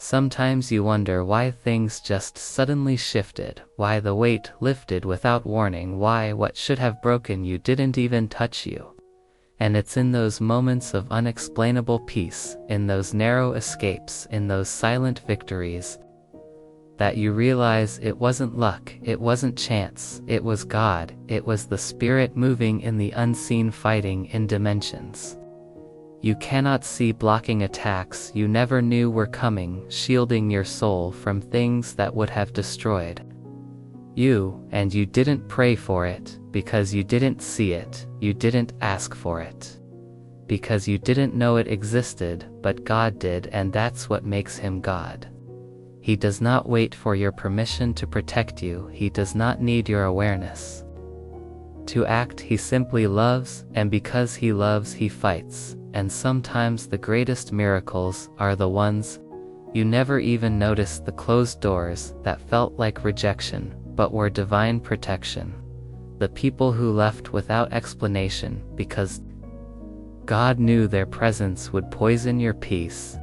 Sometimes you wonder why things just suddenly shifted, why the weight lifted without warning, why what should have broken you didn't even touch you. And it's in those moments of unexplainable peace, in those narrow escapes, in those silent victories, that you realize it wasn't luck, it wasn't chance, it was God, it was the Spirit moving in the unseen, fighting in dimensions you cannot see, blocking attacks you never knew were coming, shielding your soul from things that would have destroyed you. And you didn't pray for it, because you didn't see it, you didn't ask for it, because you didn't know it existed, but God did, and that's what makes him God. He does not wait for your permission to protect you, he does not need your awareness to act, he simply loves, and because he loves, he fights. And sometimes the greatest miracles are the ones you never even noticed, the closed doors that felt like rejection but were divine protection, the people who left without explanation because God knew their presence would poison your peace,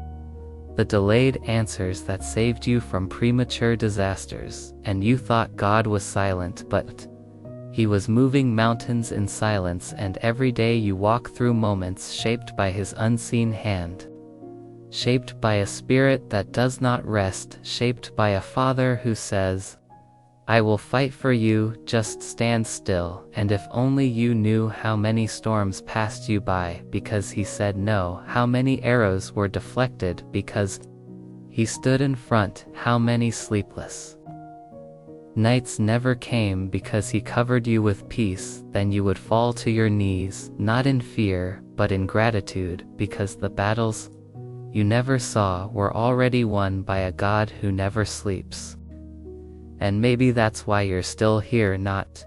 the delayed answers that saved you from premature disasters, and you thought God was silent, but he was moving mountains in silence. And every day you walk through moments shaped by his unseen hand, shaped by a spirit that does not rest, shaped by a father who says, I will fight for you, just stand still. And if only you knew how many storms passed you by because he said no, how many arrows were deflected because he stood in front, how many sleepless nights never came because he covered you with peace, then you would fall to your knees, not in fear, but in gratitude, because the battles you never saw were already won by a God who never sleeps. And maybe that's why you're still here, not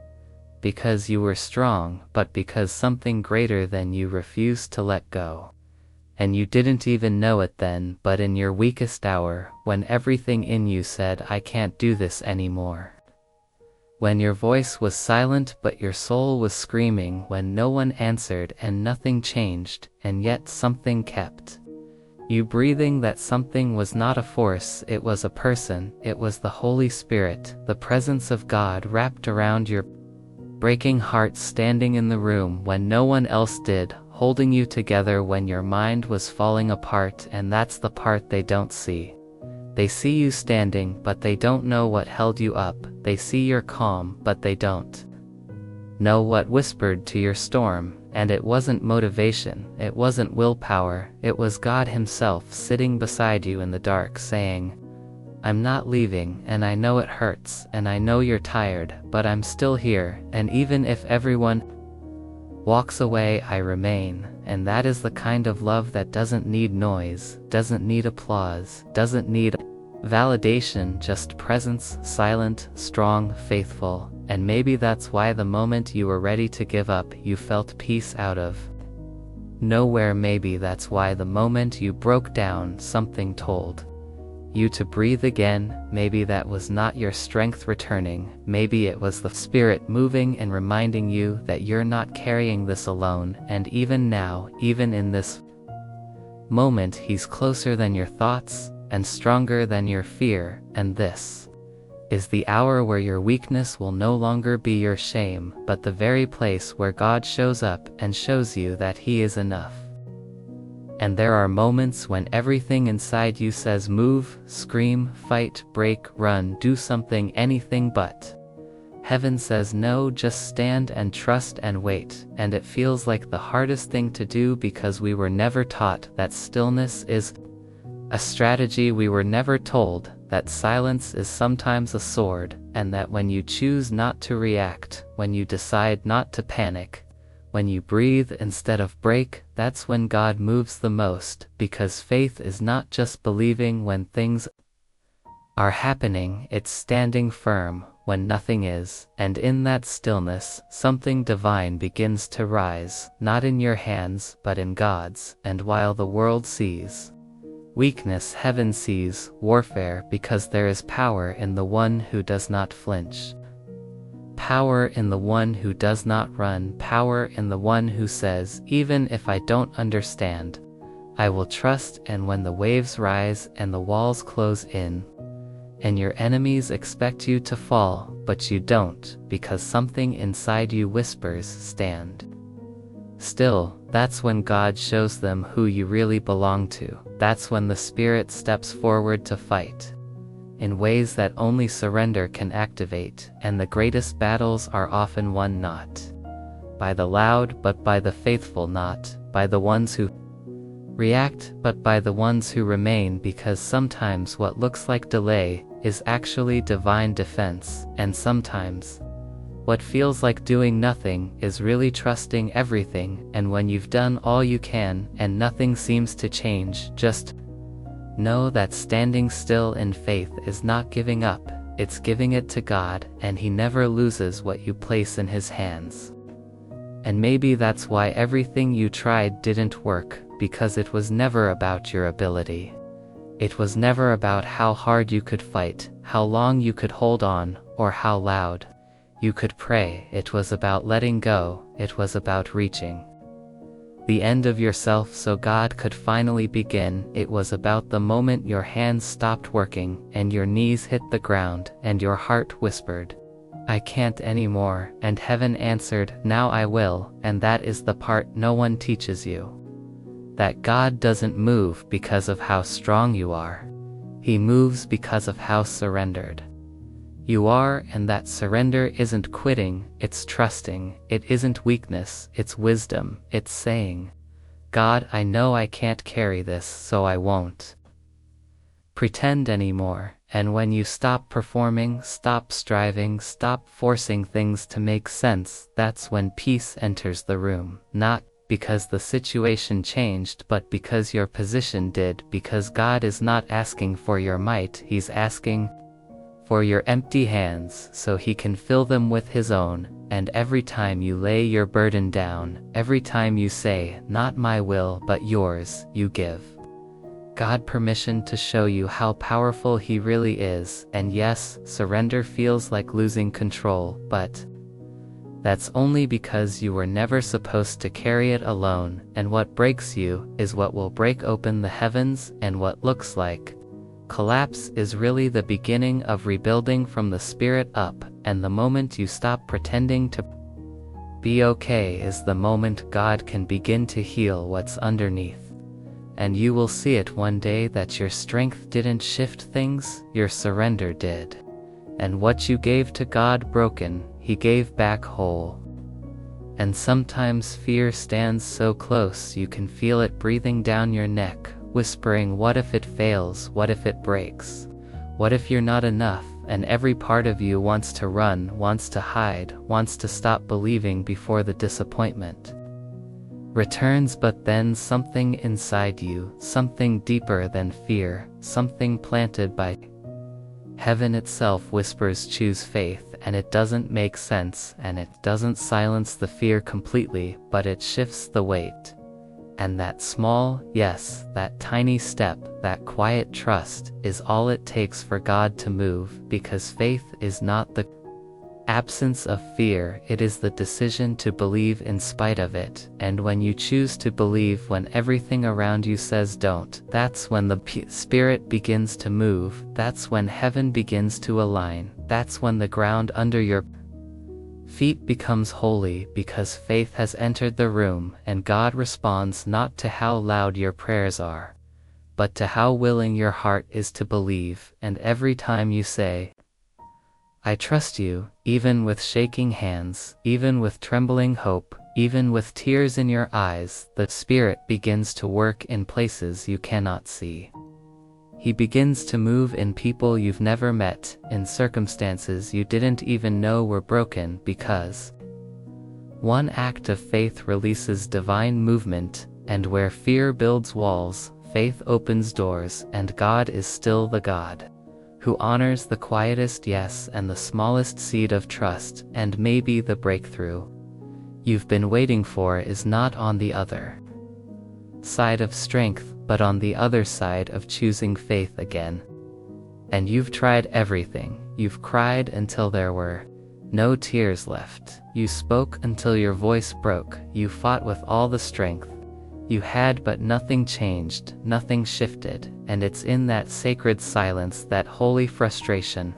because you were strong, but because something greater than you refused to let go. And you didn't even know it then, but in your weakest hour, when everything in you said, I can't do this anymore. When your voice was silent but your soul was screaming, when no one answered and nothing changed, and yet something kept you breathing. That something was not a force, it was a person, it was the Holy Spirit, the presence of God wrapped around your breaking heart, standing in the room when no one else did, holding you together when your mind was falling apart. And that's the part they don't see. They see you standing, but they don't know what held you up. They see your calm, but they don't know what whispered to your storm. And it wasn't motivation, it wasn't willpower, it was God himself sitting beside you in the dark saying, I'm not leaving, and I know it hurts, and I know you're tired, but I'm still here, and even if everyone walks away, I remain. And that is the kind of love that doesn't need noise, doesn't need applause, doesn't need validation, just presence, silent, strong, faithful. And maybe that's why the moment you were ready to give up, you felt peace out of nowhere. Maybe that's why the moment you broke down, something told you to breathe again. Maybe that was not your strength returning, maybe it was the Spirit moving and reminding you that you're not carrying this alone. And even now, even in this moment, he's closer than your thoughts and stronger than your fear. And this is the hour where your weakness will no longer be your shame, but the very place where God shows up and shows you that he is enough. And there are moments when everything inside you says move, scream, fight, break, run, do something, anything, but heaven says no, just stand and trust and wait. And it feels like the hardest thing to do because we were never taught that stillness is a strategy. We were never told that silence is sometimes a sword, and that when you choose not to react, when you decide not to panic, when you breathe instead of break, that's when God moves the most. Because faith is not just believing when things are happening, it's standing firm when nothing is. And in that stillness, something divine begins to rise, not in your hands, but in God's. And while the world sees weakness, heaven sees warfare, because there is power in the one who does not flinch. Power in the one who does not run. Power in the one who says, even if I don't understand, I will trust, and when the waves rise and the walls close in, and your enemies expect you to fall, but you don't, because something inside you whispers, stand still, that's when God shows them who you really belong to. That's when the Spirit steps forward to fight in ways that only surrender can activate, and the greatest battles are often won not by the loud, but by the faithful, not by the ones who react, but by the ones who remain, because sometimes what looks like delay is actually divine defense, and sometimes what feels like doing nothing is really trusting everything. And when you've done all you can and nothing seems to change, just know that standing still in faith is not giving up, it's giving it to God, and He never loses what you place in His hands. And maybe that's why everything you tried didn't work, because it was never about your ability. It was never about how hard you could fight, how long you could hold on, or how loud you could pray. It was about letting go. It was about reaching the end of yourself so God could finally begin. It was about the moment your hands stopped working, and your knees hit the ground, and your heart whispered, I can't anymore, and heaven answered, now I will. And that is the part no one teaches you. That God doesn't move because of how strong you are. He moves because of how surrendered you are, and that surrender isn't quitting, it's trusting. It isn't weakness, it's wisdom. It's saying, God, I know I can't carry this, so I won't pretend anymore. And when you stop performing, stop striving, stop forcing things to make sense, that's when peace enters the room. Not because the situation changed, but because your position did. Because God is not asking for your might, He's asking for your empty hands, so He can fill them with His own. And every time you lay your burden down, every time you say, not my will but yours, you give God permission to show you how powerful He really is. And yes, surrender feels like losing control, but that's only because you were never supposed to carry it alone. And what breaks you is what will break open the heavens, and what looks like collapse is really the beginning of rebuilding from the Spirit up. And the moment you stop pretending to be okay is the moment God can begin to heal what's underneath. And you will see it one day that your strength didn't shift things, your surrender did. And what you gave to God broken, He gave back whole. And sometimes fear stands so close you can feel it breathing down your neck, whispering, what if it fails? What if it breaks? What if you're not enough? And every part of you wants to run, wants to hide, wants to stop believing before the disappointment returns. But then something inside you, something deeper than fear, something planted by heaven itself whispers, choose faith. And it doesn't make sense, and it doesn't silence the fear completely, but it shifts the weight. And that small, yes, that tiny step, that quiet trust, is all it takes for God to move. Because faith is not the absence of fear, it is the decision to believe in spite of it. And when you choose to believe when everything around you says don't, that's when the Spirit begins to move. That's when heaven begins to align. That's when the ground under your feet becomes holy, because faith has entered the room, and God responds not to how loud your prayers are, but to how willing your heart is to believe. And every time you say, I trust you, even with shaking hands, even with trembling hope, even with tears in your eyes, the Spirit begins to work in places you cannot see. He begins to move in people you've never met, in circumstances you didn't even know were broken, because one act of faith releases divine movement. And where fear builds walls, faith opens doors. And God is still the God who honors the quietest yes and the smallest seed of trust. And maybe the breakthrough you've been waiting for is not on the other side of strength, but on the other side of choosing faith again. And you've tried everything. You've cried until there were no tears left. You spoke until your voice broke. You fought with all the strength You had, but nothing changed, nothing shifted, and it's in that sacred silence, that holy frustration,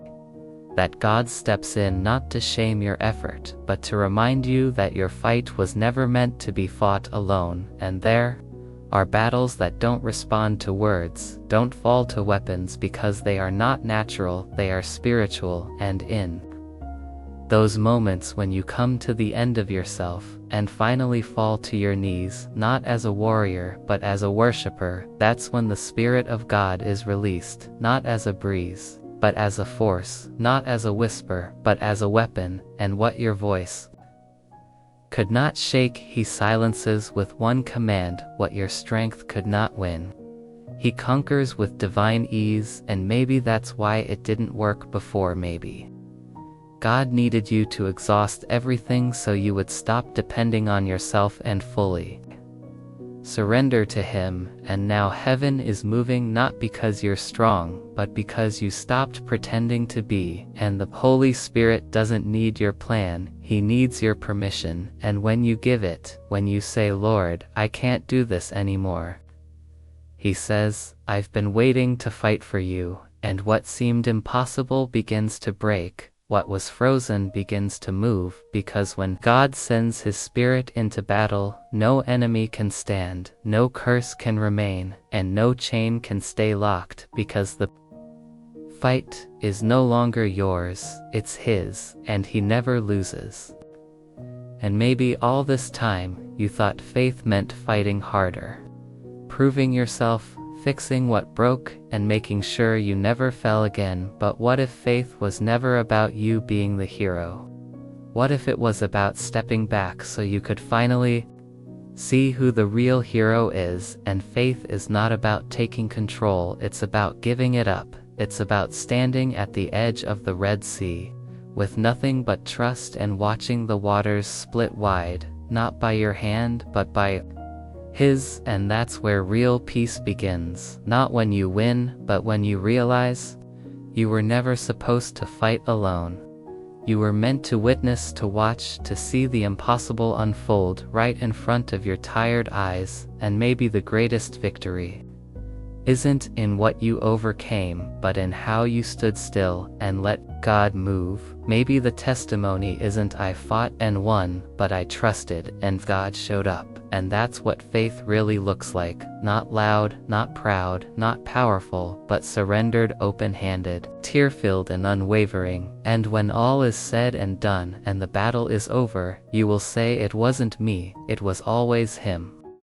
that God steps in, not to shame your effort, but to remind you that your fight was never meant to be fought alone. And there are battles that don't respond to words, don't fall to weapons, because they are not natural, they are spiritual. And in those moments when you come to the end of yourself and finally fall to your knees, not as a warrior but as a worshiper, that's when the Spirit of God is released, not as a breeze, but as a force, not as a whisper, but as a weapon. And what your voice could not shake, he silences with one command. What your strength could not win, he conquers with divine ease. And maybe that's why it didn't work before. Maybe God needed you to exhaust everything so you would stop depending on yourself and fully surrender to him. And now heaven is moving, not because you're strong, but because you stopped pretending to be. And the Holy Spirit doesn't need your plan, he needs your permission. And when you give it, when you say, Lord, I can't do this anymore, he says, I've been waiting to fight for you. And what seemed impossible begins to break. What was frozen begins to move, because when God sends his Spirit into battle, no enemy can stand, no curse can remain, and no chain can stay locked, because the fight is no longer yours, it's his, and he never loses. And maybe all this time, you thought faith meant fighting harder, proving yourself, fixing what broke, and making sure you never fell again. But what if faith was never about you being the hero? What if it was about stepping back so you could finally see who the real hero is? And faith is not about taking control, it's about giving it up. It's about standing at the edge of the Red Sea, with nothing but trust, and watching the waters split wide, not by your hand, but by his. And that's where real peace begins, not when you win, but when you realize you were never supposed to fight alone. You were meant to witness, to watch, to see the impossible unfold right in front of your tired eyes. And maybe the greatest victory isn't in what you overcame, but in how you stood still and let God move. Maybe the testimony isn't I fought and won, but I trusted and God showed up. And that's what faith really looks like, not loud, not proud, not powerful, but surrendered, open-handed, tear-filled, and unwavering. And when all is said and done and the battle is over, you will say, it wasn't me, it was always him.